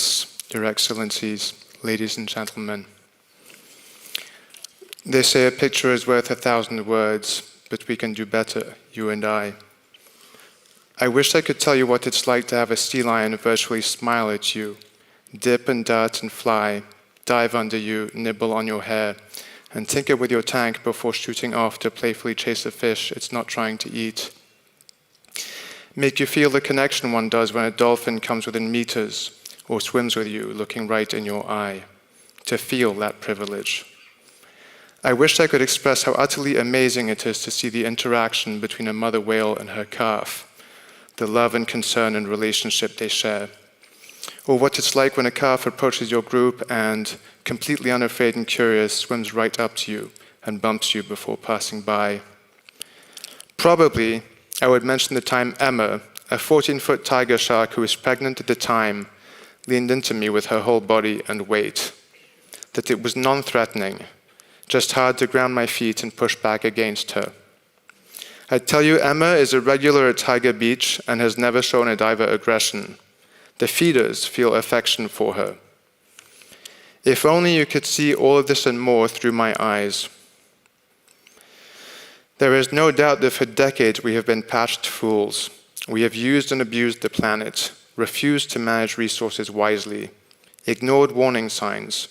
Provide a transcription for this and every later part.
Highness, Your Excellencies, ladies and gentlemen. They say a picture is worth 1,000 words, but we can do better, you and I. I wish I could tell you what it's like to have a sea lion virtually smile at you, dip and dart and fly, dive under you, nibble on your hair, and tinker with your tank before shooting off to playfully chase a fish it's not trying to eat. Make you feel the connection one does when a dolphin comes within meters or swims with you, looking right in your eye. To feel that privilege. I wish I could express how utterly amazing it is to see the interaction between a mother whale and her calf, the love and concern and relationship they share. Or what it's like when a calf approaches your group and, completely unafraid and curious, swims right up to you and bumps you before passing by. Probably, I would mention the time Emma, a 14-foot tiger shark who was pregnant at the time, leaned into me with her whole body and weight. That it was non-threatening, just hard to ground my feet and push back against her. I tell you, Emma is a regular at Tiger Beach and has never shown a diver aggression. The feeders feel affection for her. If only you could see all of this and more through my eyes. There is no doubt that for decades we have been patched fools. We have used and abused the planet, refused to manage resources wisely, ignored warning signs,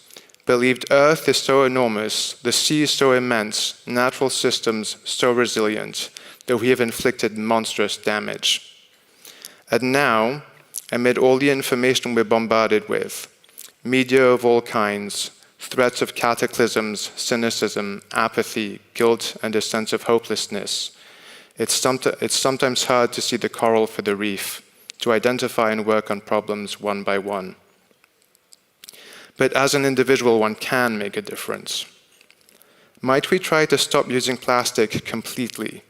believed Earth is so enormous, the sea so immense, natural systems so resilient, that we have inflicted monstrous damage. And now, amid all the information we're bombarded with, media of all kinds, threats of cataclysms, cynicism, apathy, guilt, and a sense of hopelessness, it's sometimes hard to see the coral for the reef, to identify and work on problems one by one. But as an individual, one can make a difference. Might we try to stop using plastic completely,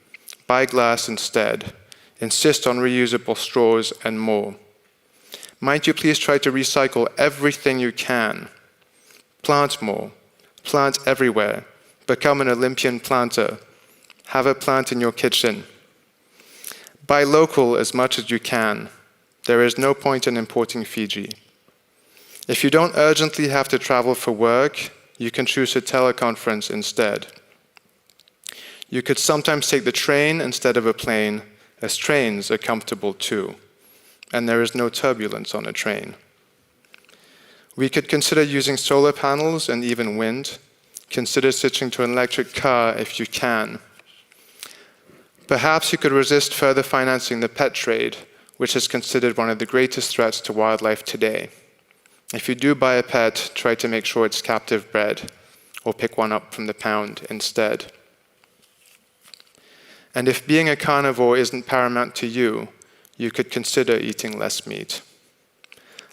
buy glass instead, insist on reusable straws and more? Might you please try to recycle everything you can? Plant more, plant everywhere, become an Olympian planter, have a plant in your kitchen. Buy local as much as you can. There is no point in importing Fiji. If you don't urgently have to travel for work, you can choose a teleconference instead. You could sometimes take the train instead of a plane, as trains are comfortable too, and there is no turbulence on a train. We could consider using solar panels and even wind. Consider switching to an electric car if you can. Perhaps you could resist further financing the pet trade, which is considered one of the greatest threats to wildlife today. If you do buy a pet, try to make sure it's captive bred, or pick one up from the pound instead. And if being a carnivore isn't paramount to you, you could consider eating less meat.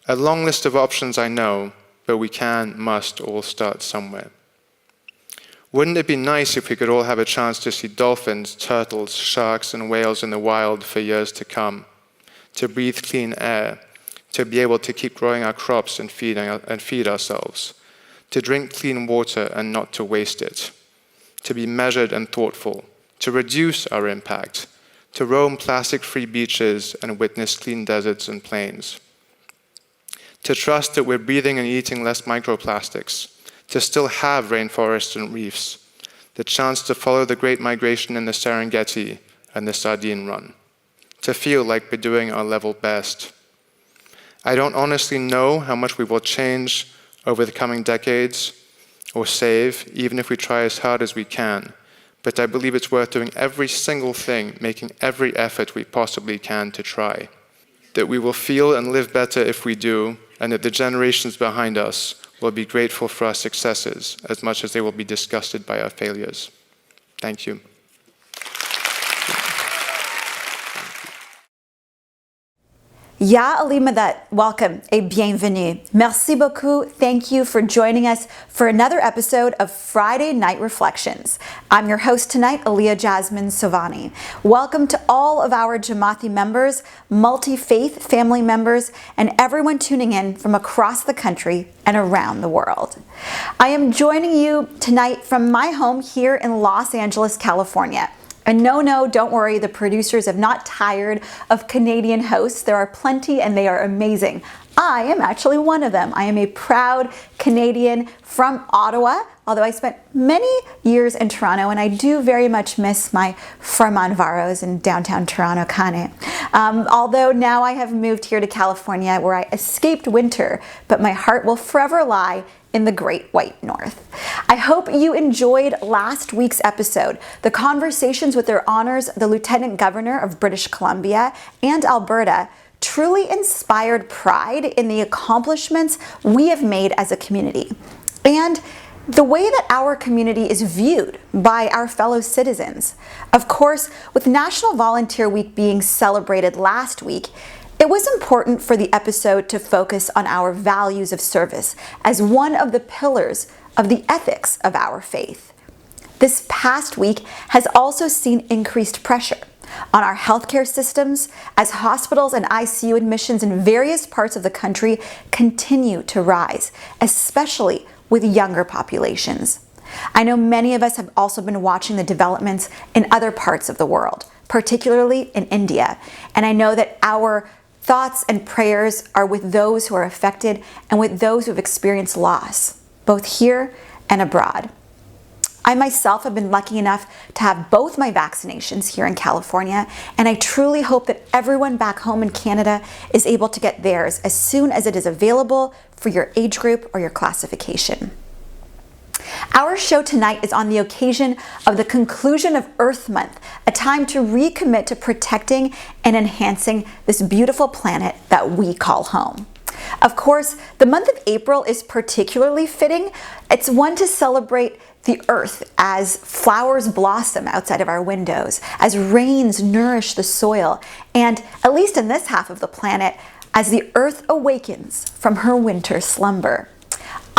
A long list of options, I know, but we must all start somewhere. Wouldn't it be nice if we could all have a chance to see dolphins, turtles, sharks, and whales in the wild for years to come, to breathe clean air, to be able to keep growing our crops and feed ourselves, to drink clean water and not to waste it, to be measured and thoughtful, to reduce our impact, to roam plastic-free beaches and witness clean deserts and plains, to trust that we're breathing and eating less microplastics, to still have rainforests and reefs, the chance to follow the Great Migration in the Serengeti and the Sardine Run, to feel like we're doing our level best. I don't honestly know how much we will change over the coming decades or save, even if we try as hard as we can, but I believe it's worth doing every single thing, making every effort we possibly can to try. That we will feel and live better if we do, and that the generations behind us will be grateful for our successes as much as they will be disgusted by our failures. Thank you. Ya Ali Madat, welcome et bienvenue. Merci beaucoup. Thank you for joining us for another episode of Friday Night Reflections. I'm your host tonight, Aliya-Jasmine Sovani. Welcome to all of our Jamati members, multi-faith family members, and everyone tuning in from across the country and around the world. I am joining you tonight from my home here in Los Angeles, California. And no, don't worry, the producers have not tired of Canadian hosts. There are plenty and they are amazing. I am actually one of them. I am a proud Canadian from Ottawa, although I spent many years in Toronto, and I do very much miss my Farmanvaros in downtown Toronto, Kane. Although now I have moved here to California where I escaped winter, but my heart will forever lie in the Great White North. I hope you enjoyed last week's episode. The conversations with their honors, the Lieutenant Governor of British Columbia and Alberta, truly inspired pride in the accomplishments we have made as a community and the way that our community is viewed by our fellow citizens. Of course, with National Volunteer Week being celebrated last week, it was important for the episode to focus on our values of service as one of the pillars of the ethics of our faith. This past week has also seen increased pressure on our healthcare systems as hospitals and ICU admissions in various parts of the country continue to rise, especially with younger populations. I know many of us have also been watching the developments in other parts of the world, particularly in India, and I know that our thoughts and prayers are with those who are affected and with those who have experienced loss, both here and abroad. I myself have been lucky enough to have both my vaccinations here in California, and I truly hope that everyone back home in Canada is able to get theirs as soon as it is available for your age group or your classification. Our show tonight is on the occasion of the conclusion of Earth Month, a time to recommit to protecting and enhancing this beautiful planet that we call home. Of course, the month of April is particularly fitting. It's one to celebrate the earth as flowers blossom outside of our windows, as rains nourish the soil, and, at least in this half of the planet, as the earth awakens from her winter slumber.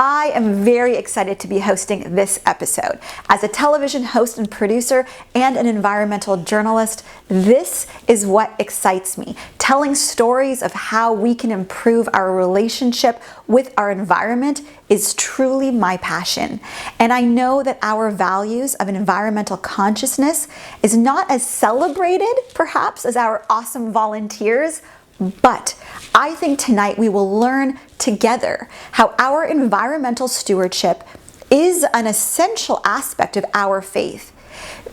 I am very excited to be hosting this episode. As a television host and producer and an environmental journalist, this is what excites me. Telling stories of how we can improve our relationship with our environment is truly my passion. And I know that our values of environmental consciousness is not as celebrated, perhaps, as our awesome volunteers, but I think tonight we will learn together how our environmental stewardship is an essential aspect of our faith.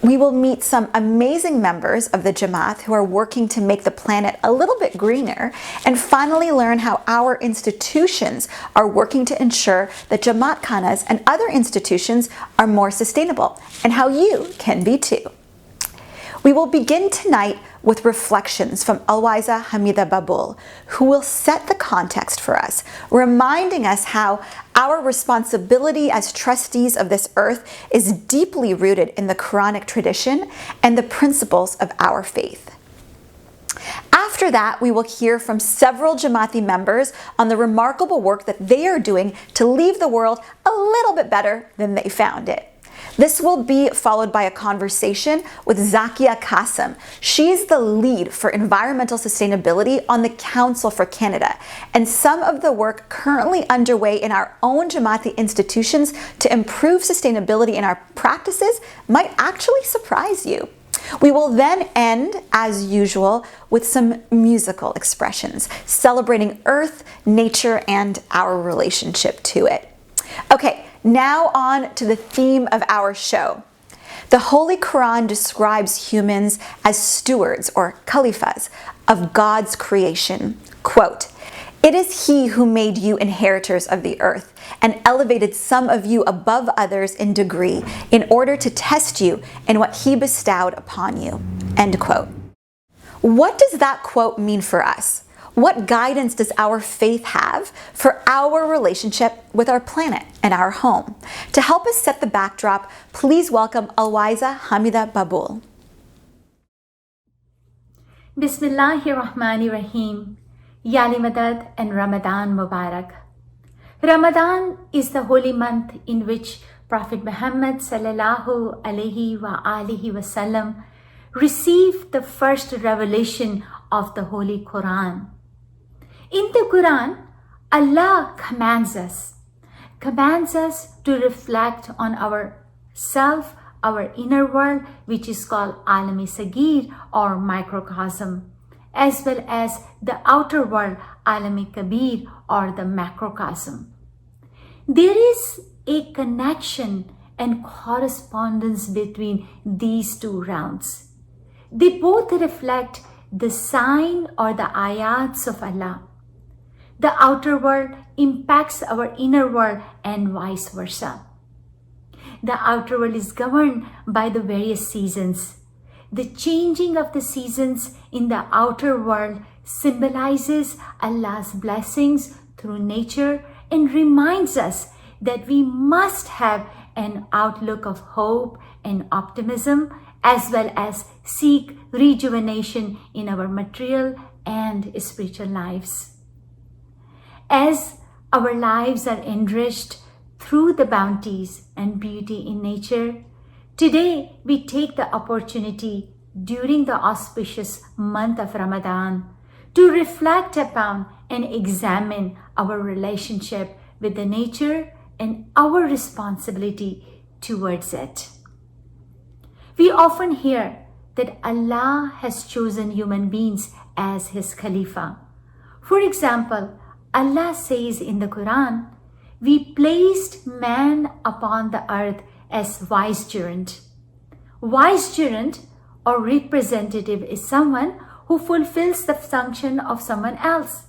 We will meet some amazing members of the Jamat who are working to make the planet a little bit greener, and finally learn how our institutions are working to ensure that Jamat Khanas and other institutions are more sustainable, and how you can be too. We will begin tonight with reflections from Alwaeza Hamida Babool, who will set the context for us, reminding us how our responsibility as trustees of this earth is deeply rooted in the Quranic tradition and the principles of our faith. After that, we will hear from several Jamati members on the remarkable work that they are doing to leave the world a little bit better than they found it. This will be followed by a conversation with Zakia Qasim. She's the lead for environmental sustainability on the Council for Canada, and some of the work currently underway in our own Jamati institutions to improve sustainability in our practices might actually surprise you. We will then end, as usual, with some musical expressions, celebrating Earth, nature, and our relationship to it. Okay. Now on to the theme of our show. The Holy Quran describes humans as stewards or khalifas of God's creation. Quote, "It is He who made you inheritors of the earth and elevated some of you above others in degree in order to test you in what He bestowed upon you." End quote. What does that quote mean for us? What guidance does our faith have for our relationship with our planet and our home? To help us set the backdrop, please welcome Alwaeza Hamida Babool. Bismillahirrahmanirrahim. Yali Madad and Ramadan Mubarak. Ramadan is the holy month in which Prophet Muhammad sallallahu alaihi wa alihi wasallam received the first revelation of the Holy Quran. In the Quran, Allah commands us to reflect on our self, our inner world, which is called Alami-Sagir or microcosm, as well as the outer world, Alami-Kabir or the macrocosm. There is a connection and correspondence between these two realms. They both reflect the sign or the ayats of Allah. The outer world impacts our inner world and vice versa. The outer world is governed by the various seasons. The changing of the seasons in the outer world symbolizes Allah's blessings through nature and reminds us that we must have an outlook of hope and optimism, as well as seek rejuvenation in our material and spiritual lives. As our lives are enriched through the bounties and beauty in nature, today we take the opportunity during the auspicious month of Ramadan to reflect upon and examine our relationship with the nature and our responsibility towards it. We often hear that Allah has chosen human beings as His Khalifa. For example, Allah says in the Quran, "We placed man upon the earth as vicegerent." Vicegerent or representative is someone who fulfills the function of someone else.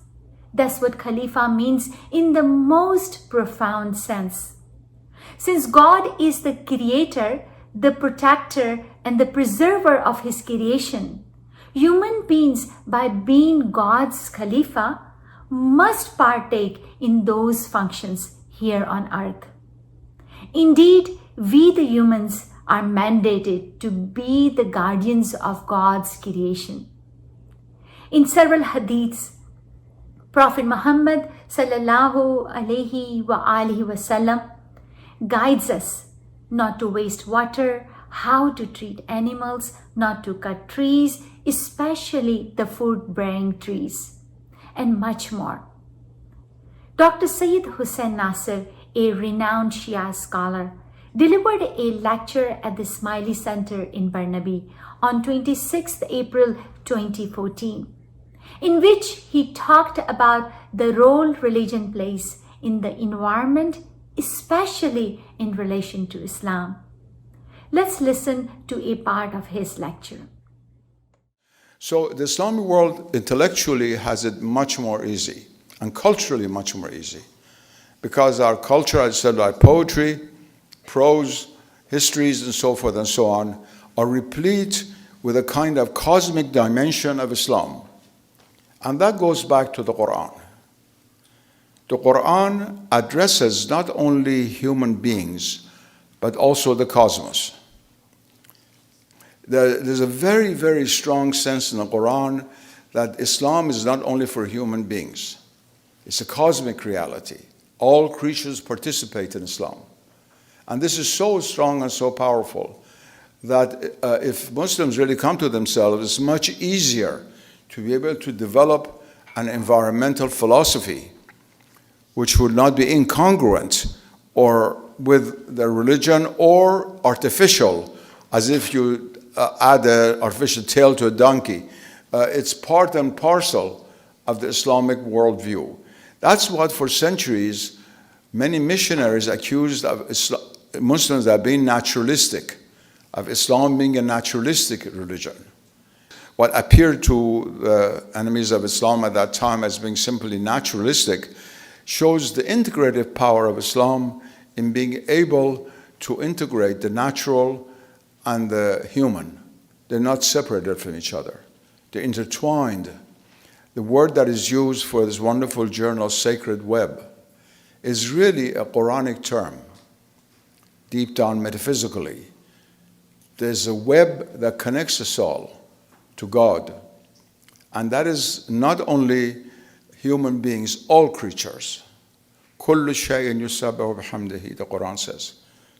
That's what Khalifa means in the most profound sense. Since God is the creator, the protector, and the preserver of His creation, human beings, by being God's Khalifa, must partake in those functions here on earth. Indeed, we the humans are mandated to be the guardians of God's creation. In several hadiths, Prophet Muhammad sallallahu alaihi wasallam guides us not to waste water, how to treat animals, not to cut trees, especially the fruit-bearing trees, and much more. Dr. Sayyid Hussain Nasir, a renowned Shia scholar, delivered a lecture at the Ismaili Center in Barnaby on 26 April 2014, in which he talked about the role religion plays in the environment, especially in relation to Islam. Let's listen to a part of his lecture. So the Islamic world intellectually has it much more easy, and culturally much more easy, because our culture, as I said, our poetry, prose, histories, and so forth and so on, are replete with a kind of cosmic dimension of Islam. And that goes back to the Quran. The Quran addresses not only human beings, but also the cosmos. There's a very, very strong sense in the Quran that Islam is not only for human beings. It's a cosmic reality. All creatures participate in Islam. And this is so strong and so powerful that if Muslims really come to themselves, it's much easier to be able to develop an environmental philosophy which would not be incongruent or with their religion or artificial, as if you add an artificial tail to a donkey. It's part and parcel of the Islamic worldview. That's what for centuries many missionaries accused of Muslims of being naturalistic, of Islam being a naturalistic religion. What appeared to the enemies of Islam at that time as being simply naturalistic shows the integrative power of Islam in being able to integrate the natural and the human. They're not separated from each other. They're intertwined. The word that is used for this wonderful journal, Sacred Web, is really a Quranic term, deep down metaphysically. There's a web that connects us all to God. And that is not only human beings, all creatures. كل شيء يسبح بحمده, the Quran says.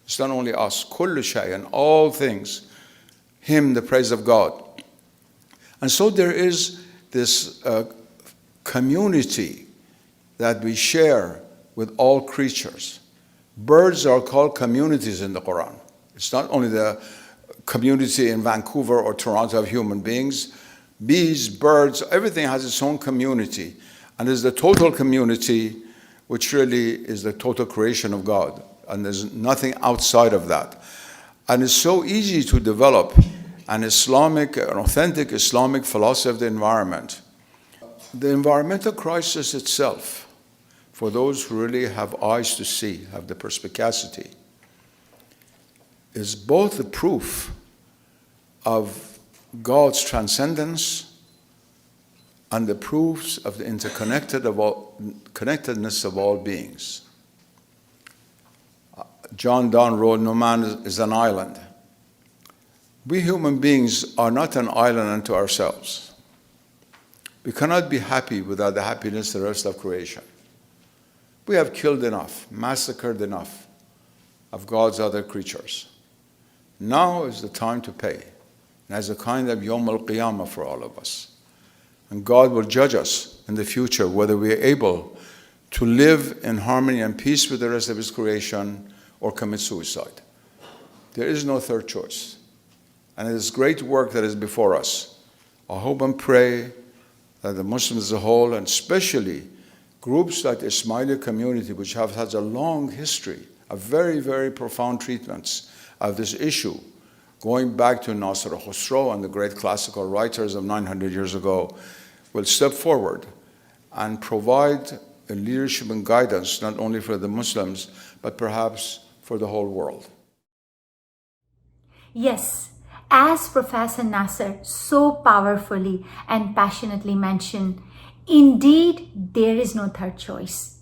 It's not only us, كل شيء, all things, hymn the praise of God. And so there is this community that we share with all creatures. Birds are called communities in the Quran. It's not only the community in Vancouver or Toronto of human beings. Bees, birds, everything has its own community. And there's the total community, which really is the total creation of God. And there's nothing outside of that. And it's so easy to develop an authentic Islamic philosophy of the environment. The environmental crisis itself, for those who really have eyes to see, have the perspicacity, is both the proof of God's transcendence and the proofs of the interconnectedness of all beings. John Donne wrote, "No man is an island." We human beings are not an island unto ourselves. We cannot be happy without the happiness of the rest of creation. We have killed enough, massacred enough of God's other creatures. Now is the time to pay. And as a kind of Yom al-Qiyamah for all of us. And God will judge us in the future whether we are able to live in harmony and peace with the rest of His creation or commit suicide. There is no third choice. And it is great work that is before us. I hope and pray that the Muslims as a whole, and especially groups like the Ismaili community, which have had a long history of very, very profound treatments of this issue, going back to Nasr al-Khusro and the great classical writers of 900 years ago, will step forward and provide a leadership and guidance not only for the Muslims, but perhaps for the whole world. Yes, as Professor Nasser so powerfully and passionately mentioned, indeed there is no third choice.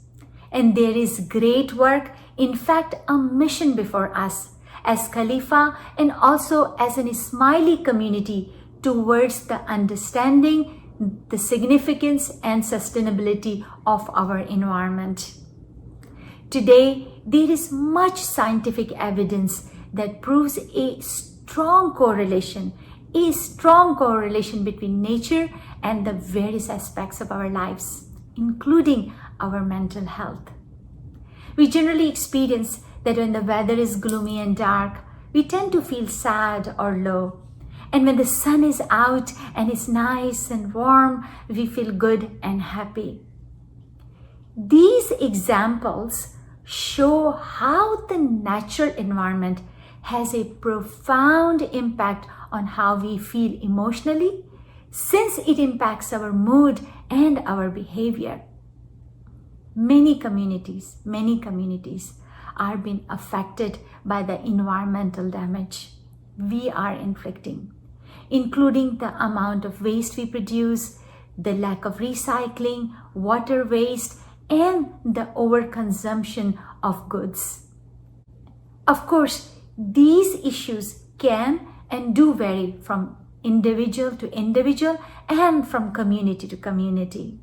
And there is great work, in fact a mission before us as Khalifa and also as an Ismaili community towards the understanding the significance and sustainability of our environment. Today, there is much scientific evidence that proves a strong correlation between nature and the various aspects of our lives, including our mental health. We generally experience that when the weather is gloomy and dark, we tend to feel sad or low. And when the sun is out and it's nice and warm, we feel good and happy. These examples show how the natural environment has a profound impact on how we feel emotionally, since it impacts our mood and our behavior. Many communities are being affected by the environmental damage we are inflicting, including the amount of waste we produce, the lack of recycling, water waste, and the overconsumption of goods. Of course, these issues can and do vary from individual to individual and from community to community.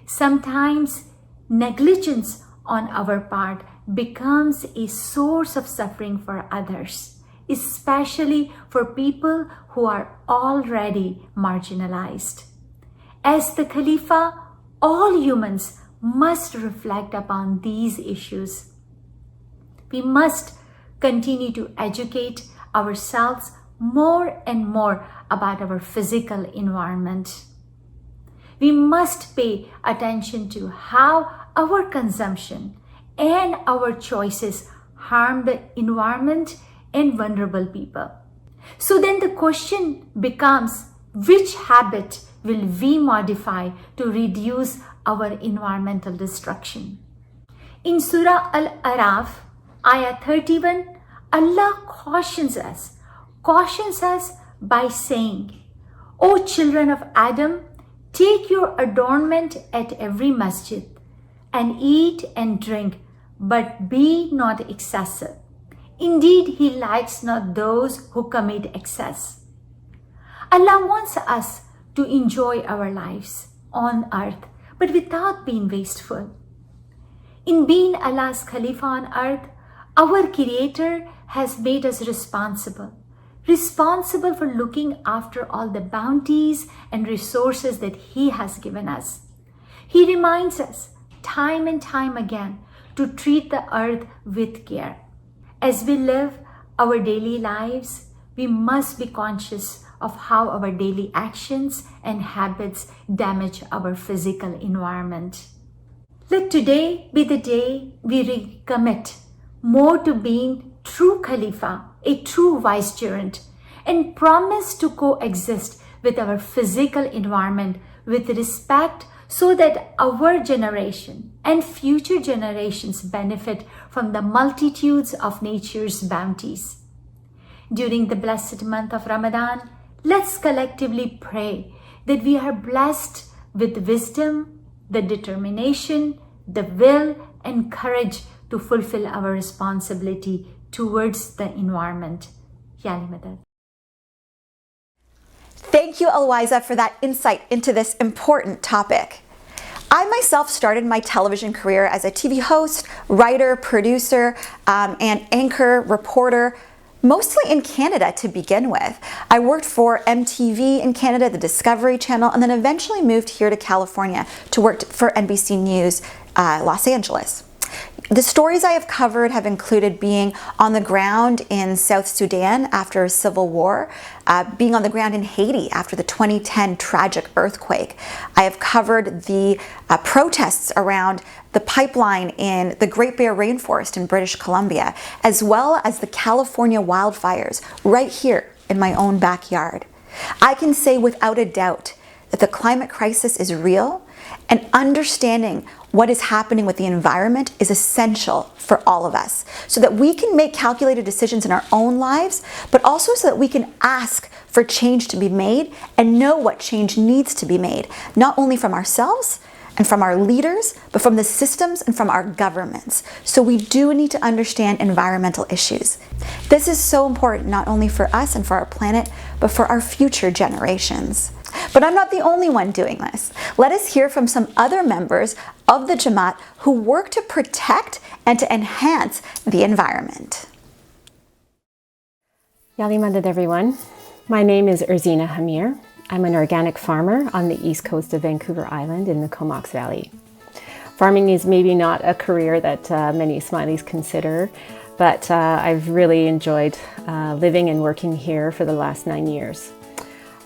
Sometimes negligence on our part becomes a source of suffering for others, especially for people who are already marginalized. As the Khalifa, all humans must reflect upon these issues. We must continue to educate ourselves more and more about our physical environment. We must pay attention to how our consumption and our choices harm the environment and vulnerable people. So then the question becomes, which habit will we modify to reduce our environmental destruction? In Surah Al-Araf, Ayah 31, Allah cautions us by saying, O children of Adam, take your adornment at every masjid and eat and drink, but be not excessive. Indeed, He likes not those who commit excess. Allah wants us to enjoy our lives on earth, but without being wasteful. In being Allah's Khalifa on earth, our Creator has made us responsible for looking after all the bounties and resources that He has given us. He reminds us time and time again to treat the earth with care. As we live our daily lives, we must be conscious of how our daily actions and habits damage our physical environment. Let today be the day we recommit more to being true Khalifa, a true vicegerent, and promise to coexist with our physical environment with respect so that our generation and future generations benefit from the multitudes of nature's bounties. During the blessed month of Ramadan, let's collectively pray that we are blessed with wisdom, the determination, the will, and courage to fulfill our responsibility towards the environment. Yani Madad. Thank you, Alwaeza, for that insight into this important topic. I myself started my television career as a TV host, writer, producer, and anchor, reporter, mostly in Canada to begin with. I worked for MTV in Canada, the Discovery Channel, and then eventually moved here to California to work for NBC News, Los Angeles. The stories I have covered have included being on the ground in South Sudan after a civil war, being on the ground in Haiti after the 2010 tragic earthquake. I have covered the protests around the pipeline in the Great Bear Rainforest in British Columbia, as well as the California wildfires right here in my own backyard. I can say without a doubt that the climate crisis is real, and understanding what is happening with the environment is essential for all of us so that we can make calculated decisions in our own lives, but also so that we can ask for change to be made and know what change needs to be made, not only from ourselves and from our leaders, but from the systems and from our governments. So we do need to understand environmental issues. This is so important not only for us and for our planet, but for our future generations. But I'm not the only one doing this. Let us hear from some other members of the Jamat who work to protect and to enhance the environment. Yali Madad, everyone. My name is Erzina Hamir. I'm an organic farmer on the east coast of Vancouver Island in the Comox Valley. Farming is maybe not a career that many Ismailis consider, but I've really enjoyed living and working here for the last 9 years.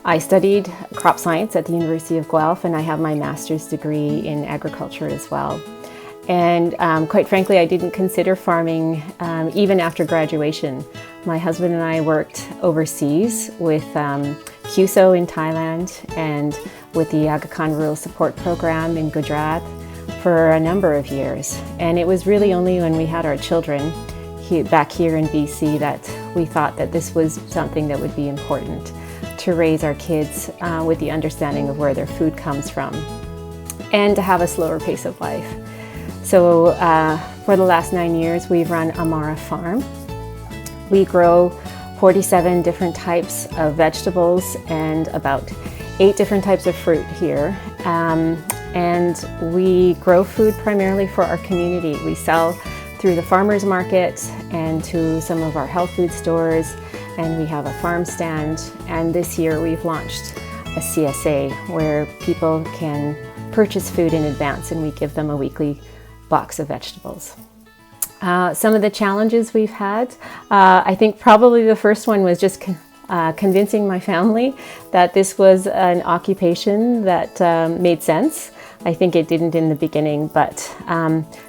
I studied crop science at the University of Guelph, and I have my master's degree in agriculture as well. And quite frankly, I didn't consider farming even after graduation. My husband and I worked overseas with QSO in Thailand and with the Aga Khan Rural Support Program in Gujarat for a number of years. And it was really only when we had our children back here in BC that we thought that this was something that would be important to raise our kids with the understanding of where their food comes from and to have a slower pace of life. So for the last 9 years, we've run Amara Farm. We grow 47 different types of vegetables and about 8 different types of fruit here. And we grow food primarily for our community. We sell through the farmers market and to some of our health food stores, and we have a farm stand. And this year we've launched a CSA where people can purchase food in advance and we give them a weekly box of vegetables. Some of the challenges we've had, I think probably the first one was just convincing my family that this was an occupation that made sense. I think it didn't in the beginning, but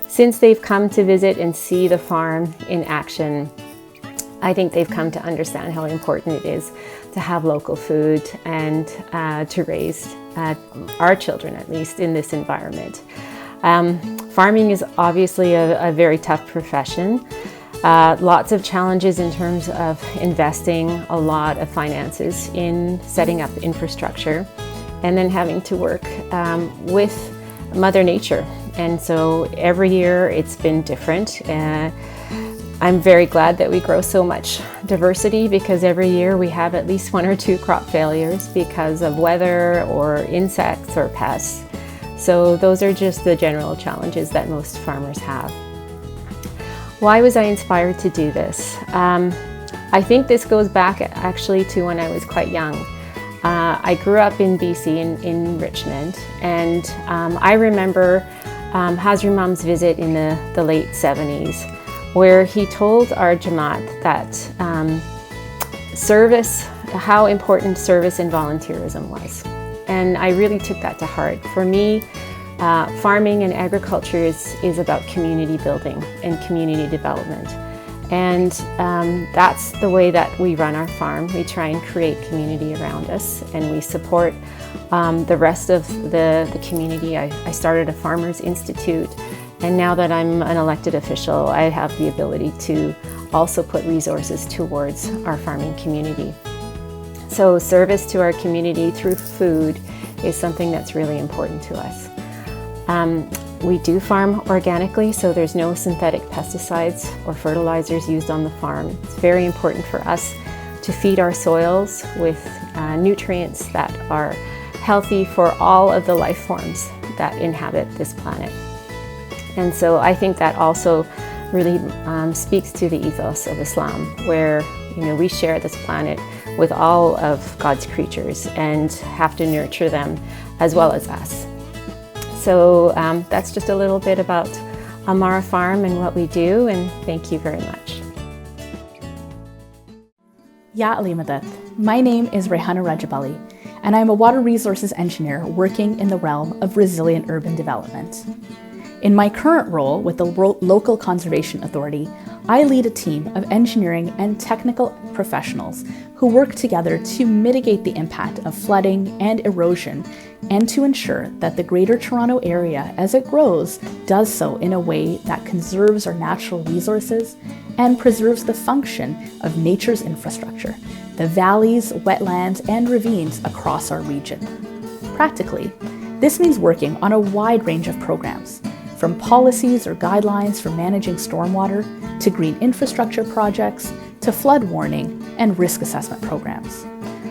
since they've come to visit and see the farm in action, I think they've come to understand how important it is to have local food and to raise our children, at least, in this environment. Farming is obviously a very tough profession. Lots of challenges in terms of investing a lot of finances in setting up infrastructure and then having to work with Mother Nature. And so every year it's been different. I'm very glad that we grow so much diversity because every year we have at least 1 or 2 crop failures because of weather or insects or pests. So those are just the general challenges that most farmers have. Why was I inspired to do this? I think this goes back actually to when I was quite young. I grew up in BC in Richmond, and I remember Hazrat Imam's visit in the late 70s, where he told our Jamat that service how important service and volunteerism was. And I really took that to heart. For me, farming and agriculture is about community building and community development. And that's the way that we run our farm. We try and create community around us, and we support the rest of the community. I started a Farmers Institute, and now that I'm an elected official, I have the ability to also put resources towards our farming community. So service to our community through food is something that's really important to us. We do farm organically, so there's no synthetic pesticides or fertilizers used on the farm. It's very important for us to feed our soils with nutrients that are healthy for all of the life forms that inhabit this planet. And so I think that also really speaks to the ethos of Islam, where we share this planet with all of God's creatures and have to nurture them as well as us. So that's just a little bit about Amara Farm and what we do, and thank you very much. Ya Aliya-Madad. My name is Rehana Rajabali, and I'm a water resources engineer working in the realm of resilient urban development. In my current role with the local conservation authority, I lead a team of engineering and technical professionals who work together to mitigate the impact of flooding and erosion, and to ensure that the Greater Toronto Area, as it grows, does so in a way that conserves our natural resources and preserves the function of nature's infrastructure, the valleys, wetlands, and ravines across our region. Practically, this means working on a wide range of programs, from policies or guidelines for managing stormwater, to green infrastructure projects, to flood warning and risk assessment programs.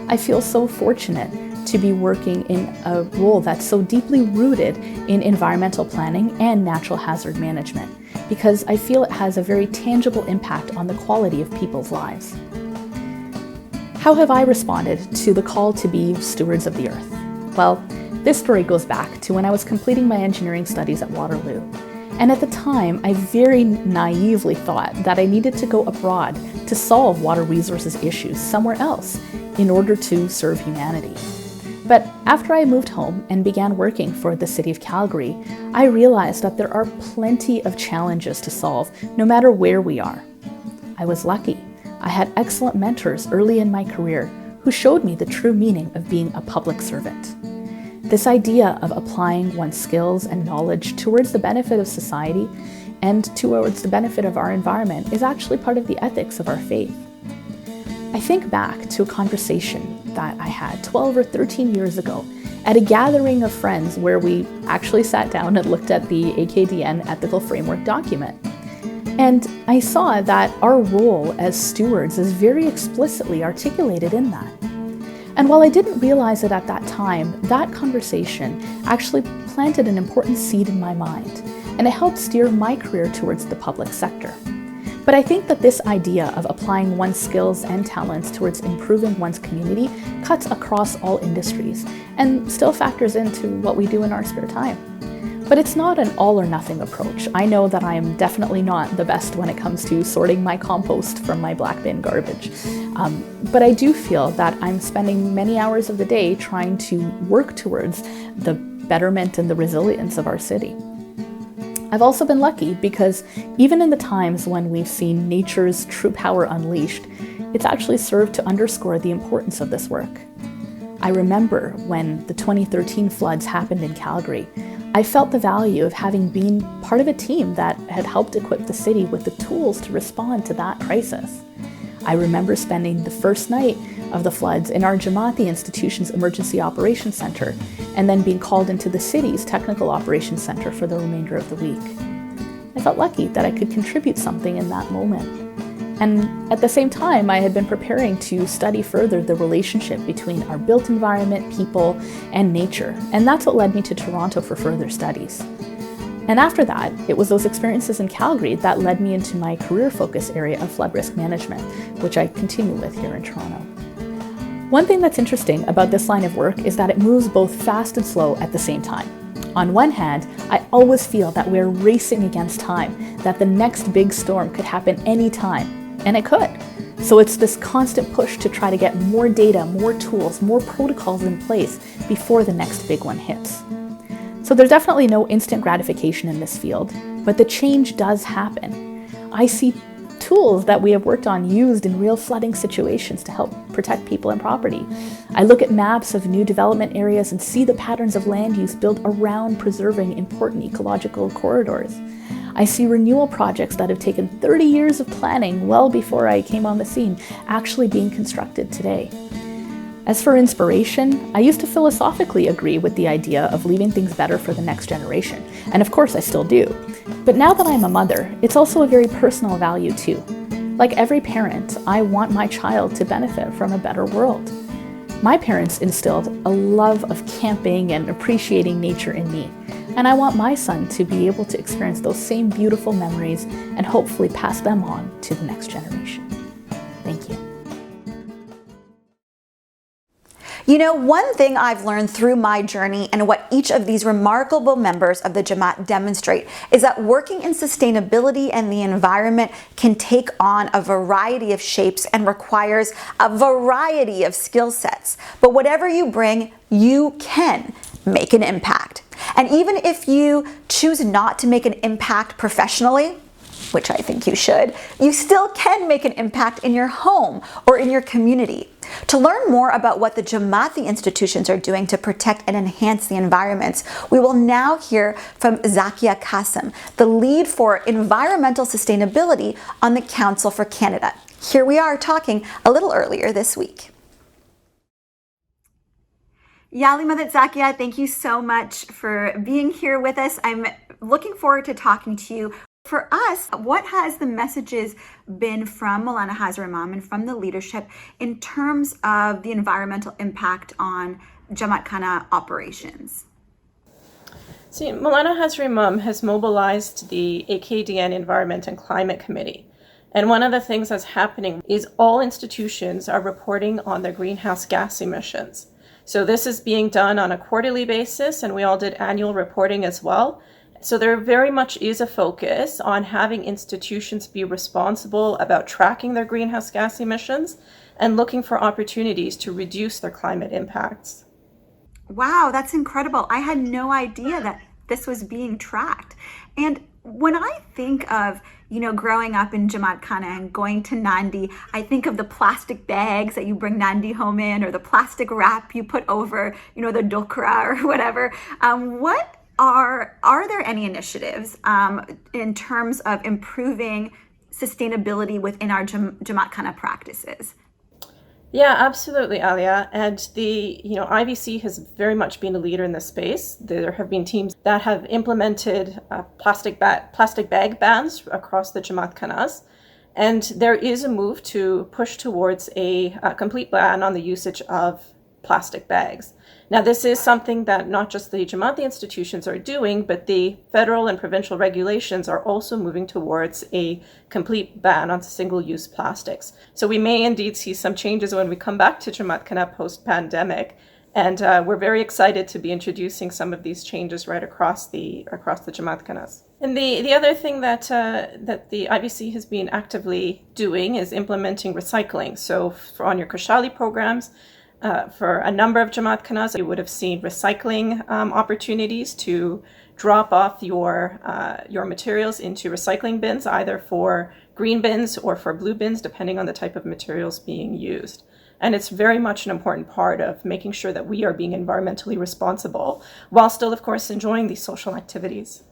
I feel so fortunate to be working in a role that's so deeply rooted in environmental planning and natural hazard management, because I feel it has a very tangible impact on the quality of people's lives. How have I responded to the call to be stewards of the earth? Well, this story goes back to when I was completing my engineering studies at Waterloo. And at the time, I very naively thought that I needed to go abroad to solve water resources issues somewhere else in order to serve humanity. But after I moved home and began working for the city of Calgary, I realized that there are plenty of challenges to solve no matter where we are. I was lucky. I had excellent mentors early in my career who showed me the true meaning of being a public servant. This idea of applying one's skills and knowledge towards the benefit of society and towards the benefit of our environment is actually part of the ethics of our faith. I think back to a conversation that I had 12 or 13 years ago at a gathering of friends where we actually sat down and looked at the AKDN Ethical Framework document. And I saw that our role as stewards is very explicitly articulated in that. And while I didn't realize it at that time, that conversation actually planted an important seed in my mind, and it helped steer my career towards the public sector. But I think that this idea of applying one's skills and talents towards improving one's community cuts across all industries and still factors into what we do in our spare time. But it's not an all or nothing approach. I know that I am definitely not the best when it comes to sorting my compost from my black bin garbage. But I do feel that I'm spending many hours of the day trying to work towards the betterment and the resilience of our city. I've also been lucky because even in the times when we've seen nature's true power unleashed, it's actually served to underscore the importance of this work. I remember when the 2013 floods happened in Calgary, I felt the value of having been part of a team that had helped equip the city with the tools to respond to that crisis. I remember spending the first night of the floods in our Jamati Institutions Emergency Operations Center, and then being called into the city's Technical Operations Center for the remainder of the week. I felt lucky that I could contribute something in that moment. And at the same time, I had been preparing to study further the relationship between our built environment, people, and nature. And that's what led me to Toronto for further studies. And after that, it was those experiences in Calgary that led me into my career focus area of flood risk management, which I continue with here in Toronto. One thing that's interesting about this line of work is that it moves both fast and slow at the same time. On one hand, I always feel that we're racing against time, that the next big storm could happen anytime. and it could. So it's this constant push to try to get more data, more tools, more protocols in place before the next big one hits. So there's definitely no instant gratification in this field, but the change does happen. I see tools that we have worked on used in real flooding situations to help protect people and property. I look at maps of new development areas and see the patterns of land use built around preserving important ecological corridors. I see renewal projects that have taken 30 years of planning well before I came on the scene actually being constructed today. As for inspiration, I used to philosophically agree with the idea of leaving things better for the next generation, and of course I still do. But now that I'm a mother, it's also a very personal value too. Like every parent, I want my child to benefit from a better world. My parents instilled a love of camping and appreciating nature in me, and I want my son to be able to experience those same beautiful memories and hopefully pass them on to the next generation. Thank you. You know, one thing I've learned through my journey and what each of these remarkable members of the Jamat demonstrate is that working in sustainability and the environment can take on a variety of shapes and requires a variety of skill sets. But whatever you bring, you can make an impact. And even if you choose not to make an impact professionally, which I think you should, you still can make an impact in your home or in your community. To learn more about what the Jamati Institutions are doing to protect and enhance the environments, we will now hear from Zakia Qasim, the lead for environmental sustainability on the Council for Canada. Here we are talking a little earlier this week. Aliya Zakia, thank you so much for being here with us. I'm looking forward to talking to you. For us, what has the messages been from Maulana Hazar Imam and from the leadership in terms of the environmental impact on Jamat Khana operations? See, Maulana Hazar Imam has mobilized the AKDN Environment and Climate Committee. And one of the things that's happening is all institutions are reporting on their greenhouse gas emissions. So this is being done on a quarterly basis, and we all did annual reporting as well. So there very much is a focus on having institutions be responsible about tracking their greenhouse gas emissions and looking for opportunities to reduce their climate impacts. Wow, that's incredible. I had no idea that this was being tracked. And when I think of, growing up in Jamat Khana and going to Nandi, I think of the plastic bags that you bring Nandi home in, or the plastic wrap you put over, the dokra or whatever. Are there any initiatives in terms of improving sustainability within our Jamat Khana practices? Yeah, absolutely, Aliya. And the IVC has very much been a leader in this space. There have been teams that have implemented plastic bag bans across the Jamat Khanas. And there is a move to push towards a complete ban on the usage of plastic bags. Now, this is something that not just the Jamati institutions are doing, but the federal and provincial regulations are also moving towards a complete ban on single-use plastics. So we may indeed see some changes when we come back to Jamat Khana post-pandemic, and we're very excited to be introducing some of these changes right across the Jamat Khanas. And the other thing that the IBC has been actively doing is implementing recycling. So on your Kushali programs, for a number of Jamat Khanas, you would have seen recycling opportunities to drop off your materials into recycling bins, either for green bins or for blue bins, depending on the type of materials being used. And it's very much an important part of making sure that we are being environmentally responsible, while still, of course, enjoying these social activities.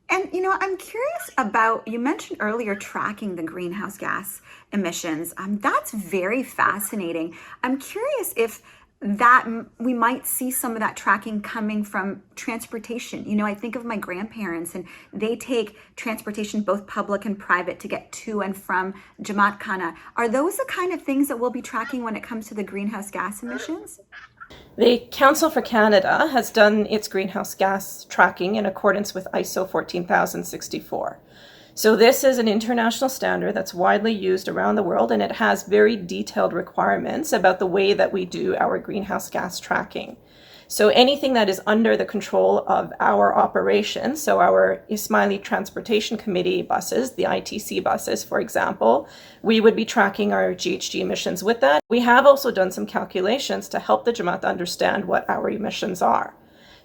And, I'm curious about, you mentioned earlier tracking the greenhouse gas emissions. That's very fascinating. I'm curious if that we might see some of that tracking coming from transportation. I think of my grandparents, and they take transportation, both public and private, to get to and from Jamat Khana. Are those the kind of things that we'll be tracking when it comes to the greenhouse gas emissions? The Council for Canada has done its greenhouse gas tracking in accordance with ISO 14064. So this is an international standard that's widely used around the world, and it has very detailed requirements about the way that we do our greenhouse gas tracking. So anything that is under the control of our operations, so our Ismaili Transportation Committee buses, the ITC buses, for example, we would be tracking our GHG emissions with that. We have also done some calculations to help the Jamat understand what our emissions are.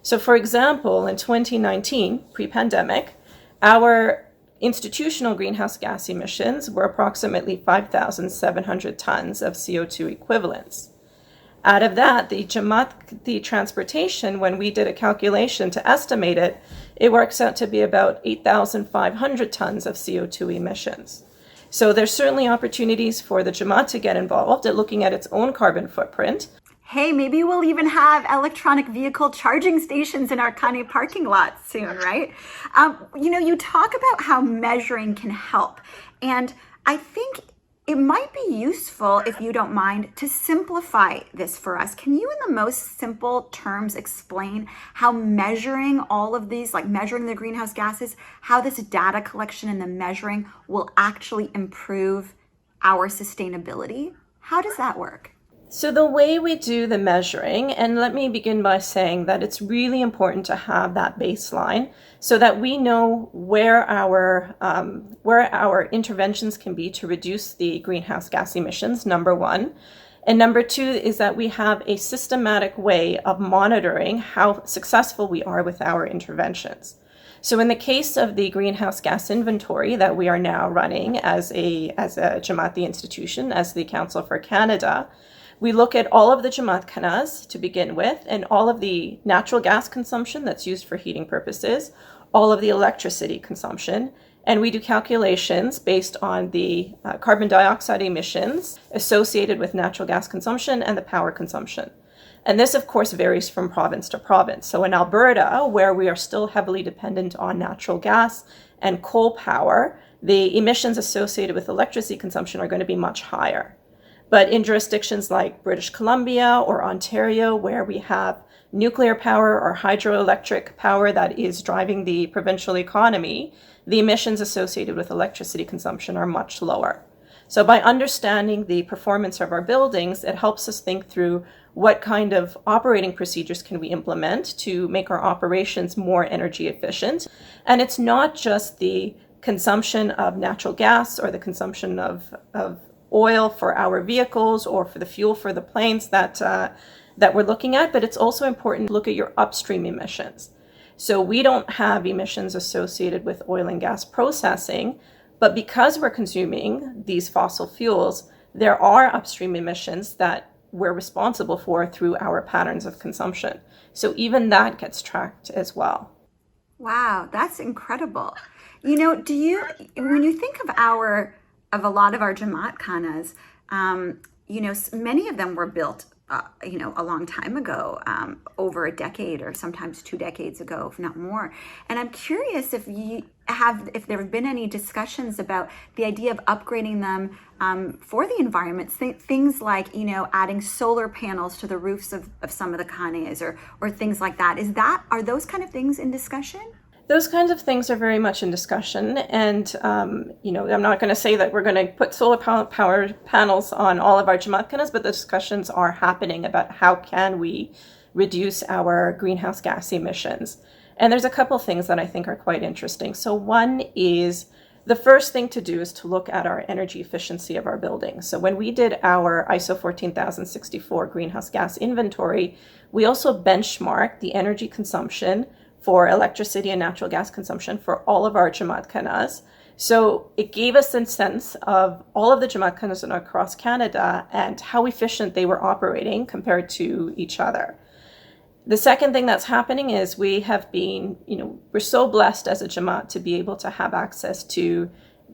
So for example, in 2019, pre-pandemic, our institutional greenhouse gas emissions were approximately 5,700 tons of CO2 equivalents. Out of that, the Jamati transportation, when we did a calculation to estimate it, it works out to be about 8,500 tons of CO2 emissions. So there's certainly opportunities for the Jamat to get involved at looking at its own carbon footprint. Hey, maybe we'll even have electronic vehicle charging stations in our Kane parking lot soon, right? You talk about how measuring can help. And I think it might be useful, if you don't mind, to simplify this for us. Can you, in the most simple terms, explain how measuring all of these, like measuring the greenhouse gases, how this data collection and the measuring will actually improve our sustainability? How does that work? So the way we do the measuring, and let me begin by saying that it's really important to have that baseline so that we know where our interventions can be to reduce the greenhouse gas emissions, number one. And number two is that we have a systematic way of monitoring how successful we are with our interventions. So in the case of the greenhouse gas inventory that we are now running as a Jamati institution, as the Council for Canada, we look at all of the Jamat khanas to begin with, and all of the natural gas consumption that's used for heating purposes, all of the electricity consumption, and we do calculations based on the carbon dioxide emissions associated with natural gas consumption and the power consumption. And this, of course, varies from province to province. So in Alberta, where we are still heavily dependent on natural gas and coal power, the emissions associated with electricity consumption are going to be much higher. But in jurisdictions like British Columbia or Ontario, where we have nuclear power or hydroelectric power that is driving the provincial economy, the emissions associated with electricity consumption are much lower. So by understanding the performance of our buildings, it helps us think through what kind of operating procedures can we implement to make our operations more energy efficient. And it's not just the consumption of natural gas or the consumption of oil for our vehicles or for the fuel for the planes that we're looking at, but it's also important to look at your upstream emissions. So we don't have emissions associated with oil and gas processing, but because we're consuming these fossil fuels, there are upstream emissions that we're responsible for through our patterns of consumption. So even that gets tracked as well. Wow, that's incredible. When you think of a lot of our Jamat khanas, many of them were built, a long time ago, over a decade or sometimes 2 decades ago, if not more. And I'm curious if there have been any discussions about the idea of upgrading them for the environment, things like, adding solar panels to the roofs of some of the khanas or things like that. Are those kind of things in discussion? Those kinds of things are very much in discussion, and I'm not going to say that we're going to put solar power panels on all of our Jamat khanas, but the discussions are happening about how can we reduce our greenhouse gas emissions. And there's a couple things that I think are quite interesting. So one is the first thing to do is to look at our energy efficiency of our buildings. So when we did our ISO 14064 greenhouse gas inventory, we also benchmarked the energy consumption for electricity and natural gas consumption for all of our Jamat khanas. So it gave us a sense of all of the Jamat khanas across Canada and how efficient they were operating compared to each other. The second thing that's happening is we have been, we're so blessed as a Jamat to be able to have access to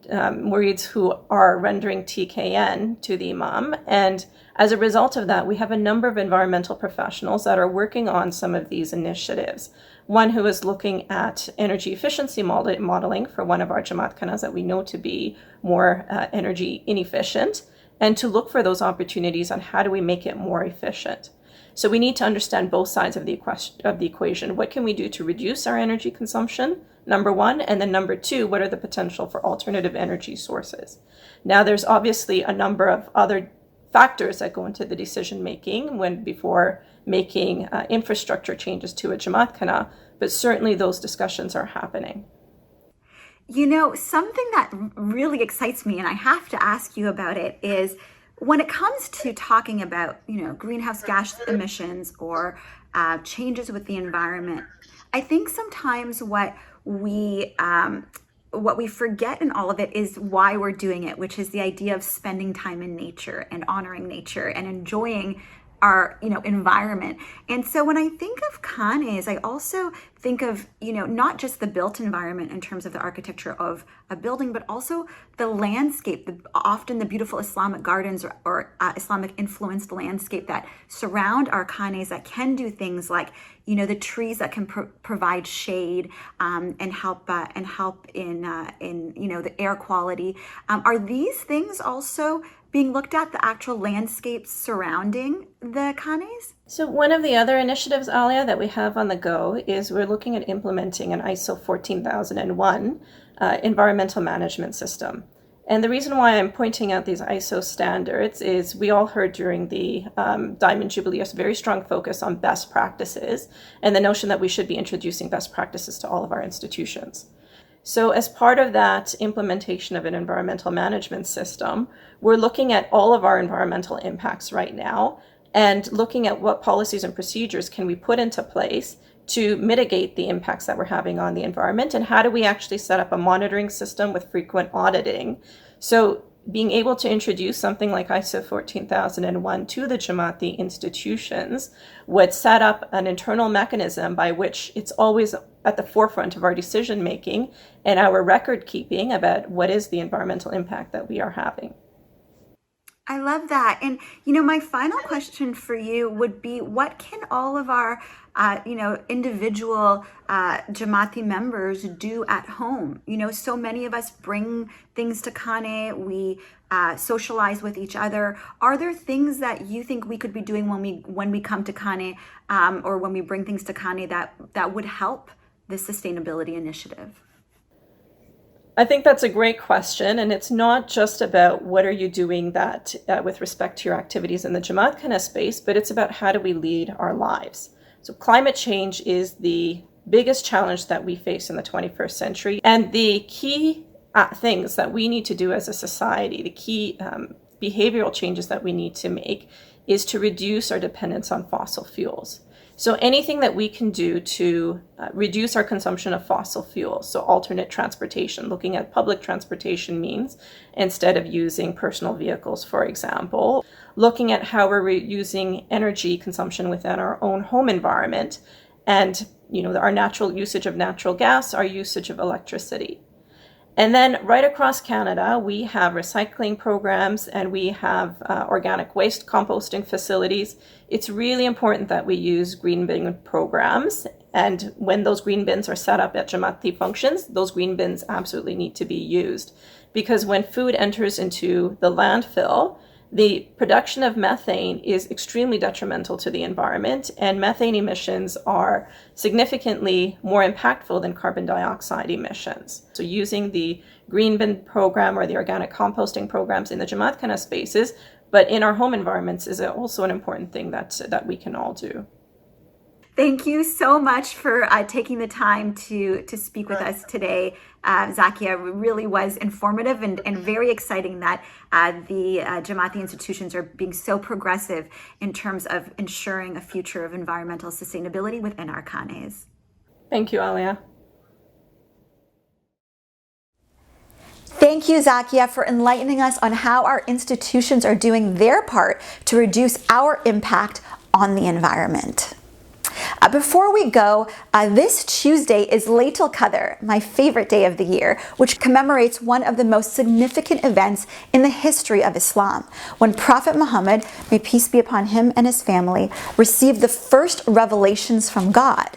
murids who are rendering TKN to the Imam. And as a result of that, we have a number of environmental professionals that are working on some of these initiatives. One who is looking at energy efficiency modeling for one of our Jamat khanas that we know to be more energy inefficient, and to look for those opportunities on how do we make it more efficient. So we need to understand both sides of the equation. What can we do to reduce our energy consumption, number one, and then number two, what are the potential for alternative energy sources? Now, there's obviously a number of other factors that go into the decision making before making infrastructure changes to a Jamat Khana, but certainly those discussions are happening. You know, something that really excites me, and I have to ask you about it, is when it comes to talking about, greenhouse gas emissions or changes with the environment, I think sometimes what we forget in all of it is why we're doing it, which is the idea of spending time in nature and honoring nature and enjoying our environment. And so when I think of khanes, I also think of not just the built environment in terms of the architecture of a building, but also the landscape, often the beautiful Islamic gardens or Islamic influenced landscape that surround our khanes, that can do things like the trees that can provide shade and help in the air quality. Are these things also being looked at, the actual landscapes surrounding the khanes? So one of the other initiatives, Aliya, that we have on the go is we're looking at implementing an ISO 14001 environmental management system. And the reason why I'm pointing out these ISO standards is we all heard during the Diamond Jubilee a very strong focus on best practices and the notion that we should be introducing best practices to all of our institutions. So as part of that implementation of an environmental management system, we're looking at all of our environmental impacts right now and looking at what policies and procedures can we put into place to mitigate the impacts that we're having on the environment, and how do we actually set up a monitoring system with frequent auditing. So being able to introduce something like ISO 14001 to the Jamati institutions would set up an internal mechanism by which it's always at the forefront of our decision making and our record keeping about what is the environmental impact that we are having. I love that. And, my final question for you would be, what can all of our, individual Jamati members do at home? So many of us bring things to Khane, we socialize with each other. Are there things that you think we could be doing when we come to Khane or when we bring things to Khane that would help this sustainability initiative? I think that's a great question, and it's not just about what are you doing that with respect to your activities in the Jamat Khana space, but it's about how do we lead our lives. So climate change is the biggest challenge that we face in the 21st century, and the key things that we need to do as a society, the key behavioral changes that we need to make is to reduce our dependence on fossil fuels. So anything that we can do to reduce our consumption of fossil fuels, so alternate transportation, looking at public transportation means instead of using personal vehicles, for example, looking at how we're using energy consumption within our own home environment, and our natural usage of natural gas, our usage of electricity. And then right across Canada, we have recycling programs and we have organic waste composting facilities. It's really important that we use green bin programs. And when those green bins are set up at Jamati functions, those green bins absolutely need to be used. Because when food enters into the landfill, the production of methane is extremely detrimental to the environment, and methane emissions are significantly more impactful than carbon dioxide emissions. So using the green bin program or the organic composting programs in the Jamat Khana spaces, but in our home environments, is also an important thing that we can all do. Thank you so much for taking the time to speak with us today, Zakia. It really was informative and very exciting that the Jamati institutions are being so progressive in terms of ensuring a future of environmental sustainability within our khanes. Thank you, Aliya. Thank you, Zakia, for enlightening us on how our institutions are doing their part to reduce our impact on the environment. Before we go, this Tuesday is Laylatul Qadr, my favorite day of the year, which commemorates one of the most significant events in the history of Islam, when Prophet Muhammad, may peace be upon him and his family, received the first revelations from God.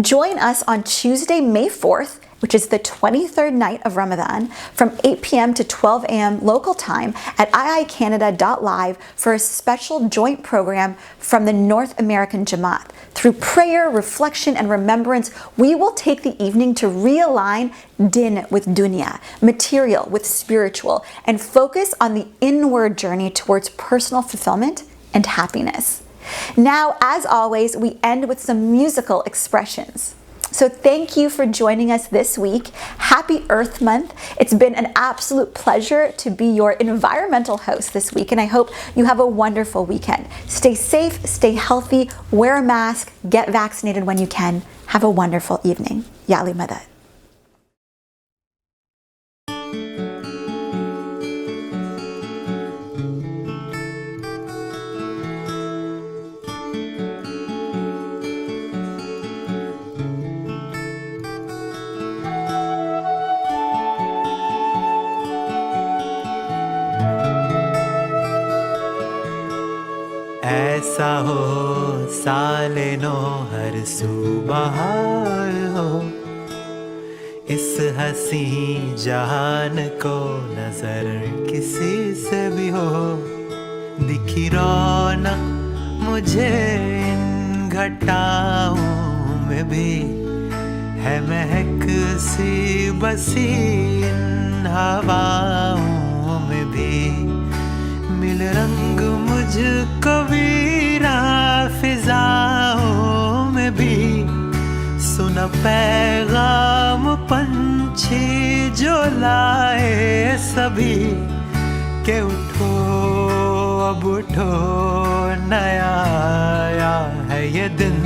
Join us on Tuesday, May 4th which is the 23rd night of Ramadan, from 8 p.m. to 12 a.m. local time at iicanada.live for a special joint program from the North American Jamat. Through prayer, reflection, and remembrance, we will take the evening to realign din with dunya, material with spiritual, and focus on the inward journey towards personal fulfillment and happiness. Now, as always, we end with some musical expressions. So thank you for joining us this week. Happy Earth Month. It's been an absolute pleasure to be your environmental host this week, and I hope you have a wonderful weekend. Stay safe, stay healthy, wear a mask, get vaccinated when you can. Have a wonderful evening. Ya Ali Madad. ऐसा हो साले no हर सू बहार हो, इस हसी जहान को नजर किसी से भी हो। दिखी रौनक मुझे इन घटाओं में भी, है महक सी बसी इन हवाओं में भी। मिल रंग मुझको वीरा फिजाओं में भी, सुन पैगाम पंछी जो लाए सभी, के उठो अब उठो नया आया है ये दिन।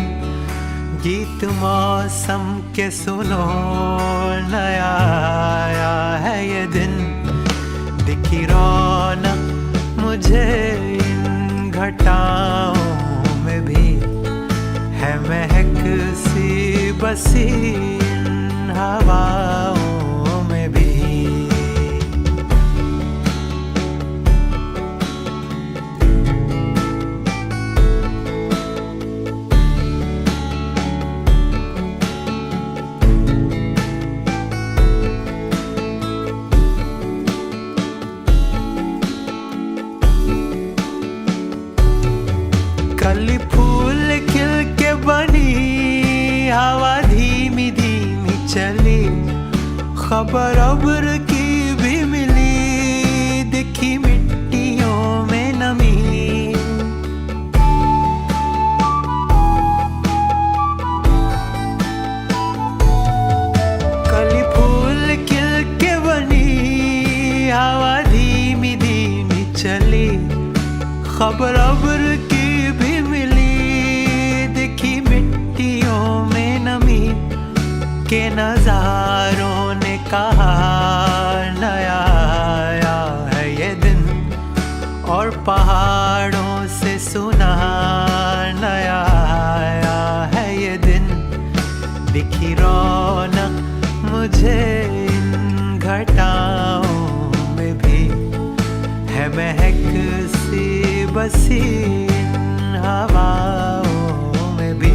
गीत मौसम के सुनो नया आया है ये दिन। दिखी रौनक मुझे इन घटाओं में भी, है महक सी बसी इन हवाओं में भी। कली फूल खिल के बनी, हवा धीमी धीमी चली, खबर अब्र की भी मिली, दिखी मिट्टियों में नमी। कली फूल खिल के बनी, हवा धीमी धीमी चली, खबर अब्र की भी मिली, दिखी मिट्टियों में नमी। के नजारों ने कहा नया आया है ये दिन, और पहाड़ों से सुना नया आया है ये दिन। दिखी रौनक मुझे इन घटाओं में भी, है महक सी बसी इन हवाओं में भी।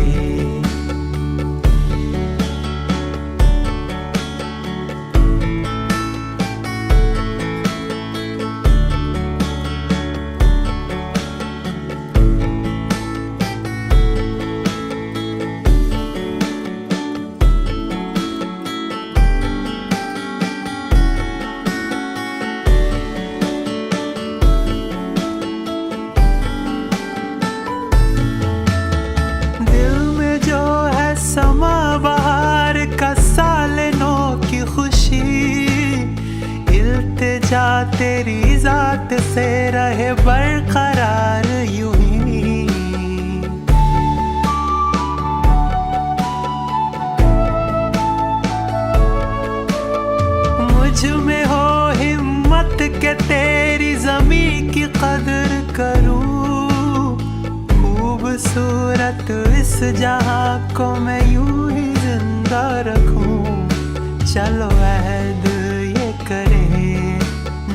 इल्तिजा तेरी जात से रहे बरकरार यूं ही। मुझ में हो हिम्मत के तेरी ज़मी की कदर करूं, खूबसूरत इस जहां को मैं यूं ही जिंदा रखूं। चलो अहद ये करें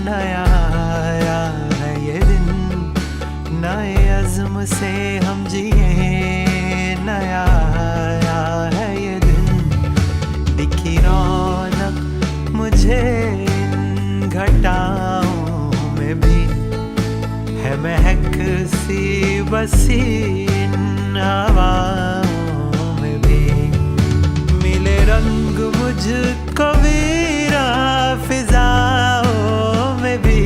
नया आया है ये दिन, नए अज़्म से हम जिए नया आया है ये दिन। दिखी रौनक बसी इन हवाओं में भी मिले रंग मुझको वीरा फिजाओं में भी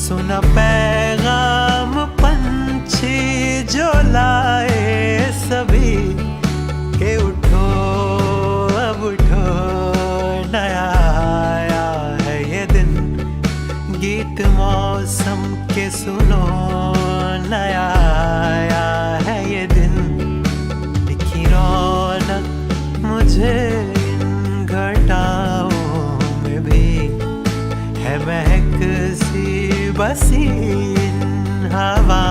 सुना पैगाम पंछी जो लाए सभी के उठो अब उठो नया आया है ये दिन गीत मौसम के सुनो नया आया है ये दिन दिखी रौनक मुझे इन घटाओं में भी है महक सी बसी इन हवा